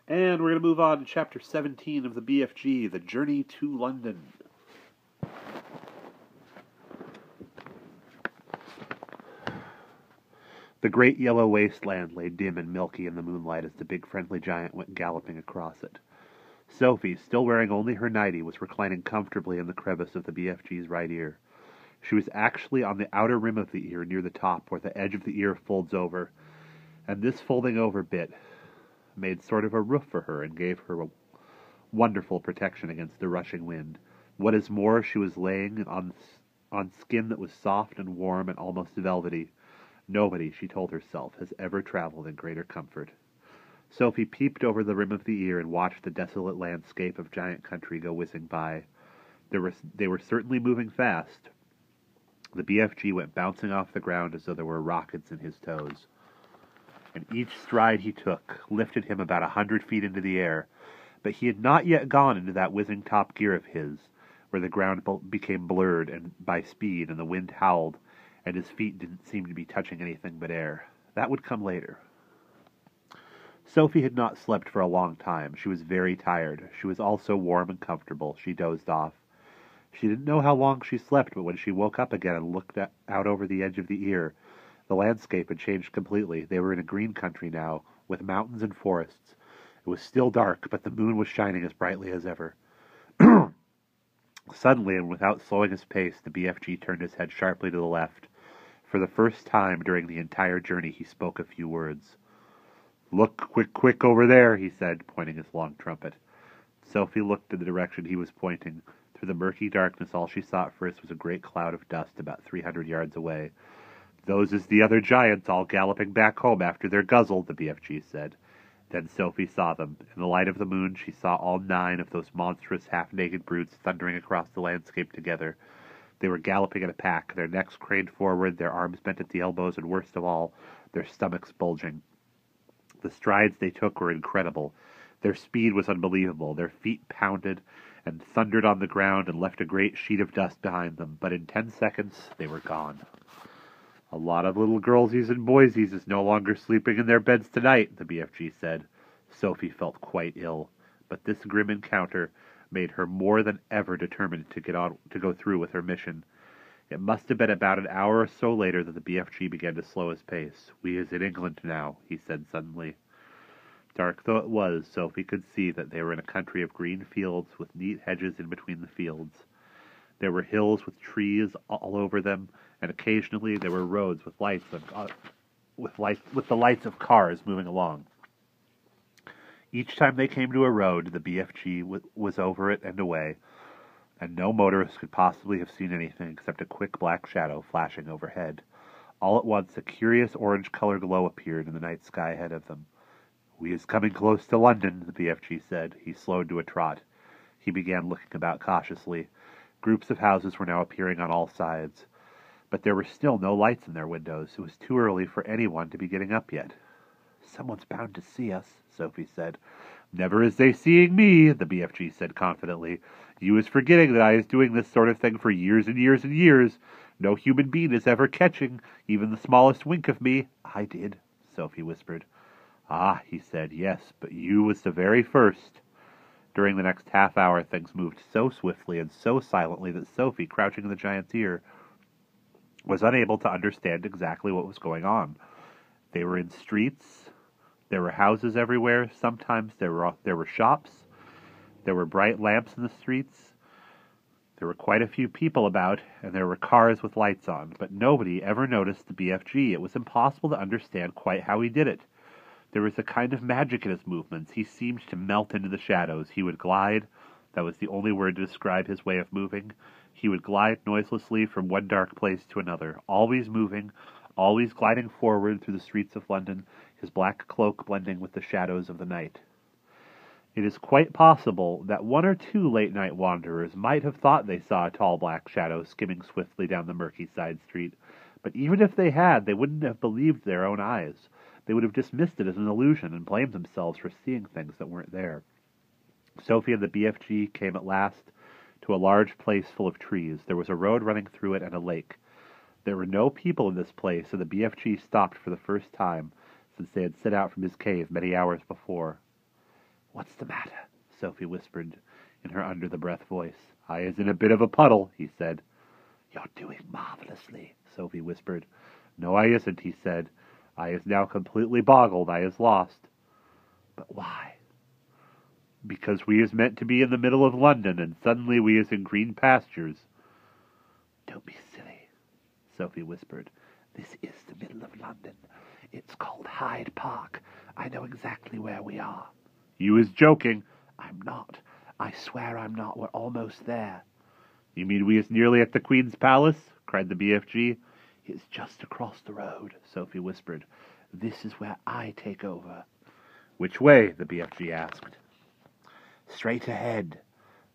And we're going to move on to Chapter 17 of the BFG, The Journey to London. The great yellow wasteland lay dim and milky in the moonlight as the big friendly giant went galloping across it. Sophie, still wearing only her nightie, was reclining comfortably in the crevice of the BFG's right ear. She was actually on the outer rim of the ear, near the top, where the edge of the ear folds over, and this folding over bit made sort of a roof for her and gave her a wonderful protection against the rushing wind. What is more, she was laying on skin that was soft and warm and almost velvety. Nobody, she told herself, has ever traveled in greater comfort. Sophie peeped over the rim of the ear and watched the desolate landscape of giant country go whizzing by. They were certainly moving fast. The BFG went bouncing off the ground as though there were rockets in his toes. And each stride he took lifted him about 100 feet into the air, but he had not yet gone into that whizzing top gear of his, where the ground became blurred and by speed and the wind howled, and his feet didn't seem to be touching anything but air. That would come later. Sophie had not slept for a long time. She was very tired. She was also warm and comfortable. She dozed off. She didn't know how long she slept, but when she woke up again and looked out over the edge of the ear, the landscape had changed completely. They were in a green country now, with mountains and forests. It was still dark, but the moon was shining as brightly as ever. Suddenly, and without slowing his pace, the BFG turned his head sharply to the left. For the first time during the entire journey, he spoke a few words. "Look quick over there," he said, pointing his long trumpet. Sophie looked in the direction he was pointing. Through the murky darkness, all she saw at first was a great cloud of dust about 300 yards away. "Those is the other giants all galloping back home after they're guzzled," the BFG said. Then Sophie saw them. In the light of the moon, she saw all 9 of those monstrous, half-naked brutes thundering across the landscape together. They were galloping in a pack, their necks craned forward, their arms bent at the elbows, and worst of all, their stomachs bulging. The strides they took were incredible. Their speed was unbelievable. Their feet pounded and thundered on the ground and left a great sheet of dust behind them, but in 10 seconds they were gone. "A lot of little girlsies and boysies is no longer sleeping in their beds tonight," the BFG said. Sophie felt quite ill, but this grim encounter made her more than ever determined to go through with her mission. It must have been about an hour or so later that the BFG began to slow his pace. "We is in England now," he said suddenly. Dark though it was, Sophie could see that they were in a country of green fields with neat hedges in between the fields. There were hills with trees all over them, and occasionally there were roads with the lights of cars moving along. Each time they came to a road, the BFG was over it and away, and no motorist could possibly have seen anything except a quick black shadow flashing overhead. All at once, a curious orange-colored glow appeared in the night sky ahead of them. "We is coming close to London," the BFG said. He slowed to a trot. He began looking about cautiously. Groups of houses were now appearing on all sides, but there were still no lights in their windows. It was too early for anyone to be getting up yet. "Someone's bound to see us," Sophie said. "Never is they seeing me," the BFG said confidently. "You is forgetting that I is doing this sort of thing for years and years and years. No human being is ever catching even the smallest wink of me." "I did," Sophie whispered. "Ah," he said, "yes, but you was the very first." During the next half hour, things moved so swiftly and so silently that Sophie, crouching in the giant's ear, was unable to understand exactly what was going on. They were in streets. There were houses everywhere. Sometimes there were shops. There were bright lamps in the streets. There were quite a few people about, and there were cars with lights on, but nobody ever noticed the BFG. It was impossible to understand quite how he did it. There was a kind of magic in his movements. He seemed to melt into the shadows. He would glide. That was the only word to describe his way of moving. He would glide noiselessly from one dark place to another, always moving, always gliding forward through the streets of London, his black cloak blending with the shadows of the night. It is quite possible that 1 or 2 late-night wanderers might have thought they saw a tall black shadow skimming swiftly down the murky side street, but even if they had, they wouldn't have believed their own eyes. They would have dismissed it as an illusion and blamed themselves for seeing things that weren't there. Sophie and the BFG came at last to a large place full of trees. There was a road running through it and a lake. There were no people in this place, and the BFG stopped for the first time since they had set out from his cave many hours before. "What's the matter?" Sophie whispered in her under-the-breath voice. "I is in a bit of a puddle," he said. "You're doing marvelously," Sophie whispered. "No, I isn't," he said. "I is now completely boggled. I is lost." "But why?" "Because we is meant to be in the middle of London, and suddenly we is in green pastures." "Don't be silly," Sophie whispered. "This is the middle of London. It's called Hyde Park. I know exactly where we are." "You is joking." "I'm not. I swear I'm not. We're almost there." "You mean we is nearly at the Queen's Palace?" cried the BFG. "It's just across the road," Sophie whispered. "This is where I take over." "Which way?" the BFG asked. "Straight ahead."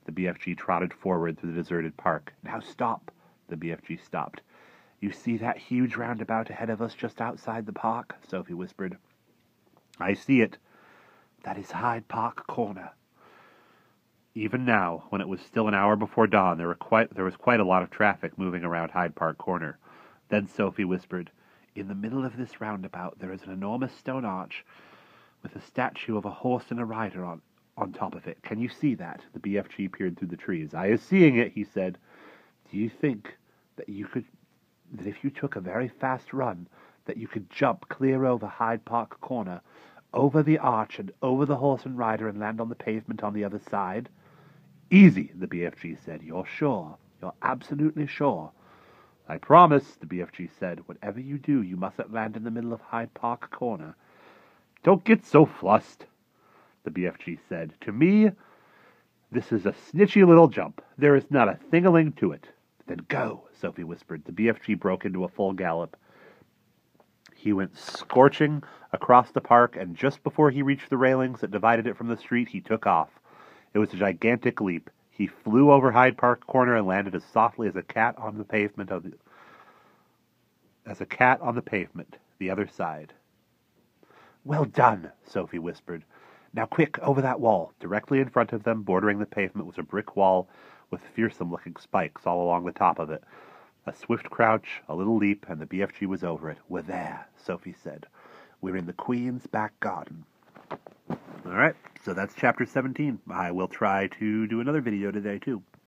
The BFG trotted forward through the deserted park. "Now stop." The BFG stopped. "You see that huge roundabout ahead of us just outside the park?" Sophie whispered. "I see it." "That is Hyde Park Corner." Even now, when it was still an hour before dawn, there was quite a lot of traffic moving around Hyde Park Corner. Then Sophie whispered, "In the middle of this roundabout there is an enormous stone arch with a statue of a horse and a rider on top of it. Can you see that?" The BFG peered through the trees. "I is seeing it," he said. "Do you think that if you took a very fast run, that you could jump clear over Hyde Park Corner, over the arch and over the horse and rider and land on the pavement on the other side?" "Easy," the BFG said. "You're sure? You're absolutely sure?" "I promise," the BFG said. "Whatever you do, you mustn't land in the middle of Hyde Park Corner." "Don't get so flussed," the BFG said. "To me, this is a snitchy little jump. There is not a thing-a-ling to it." "Then go," Sophie whispered. The BFG broke into a full gallop. He went scorching across the park, and just before he reached the railings that divided it from the street, he took off. It was a gigantic leap. He flew over Hyde Park Corner and landed as softly as a cat on the pavement the other side. "Well done," Sophie whispered. "Now quick, over that wall." Directly in front of them, bordering the pavement, was a brick wall with fearsome-looking spikes all along the top of it. A swift crouch, a little leap, and the BFG was over it. "We're there," Sophie said. "We're in the Queen's back garden." All right, so that's Chapter 17. I will try to do another video today, too.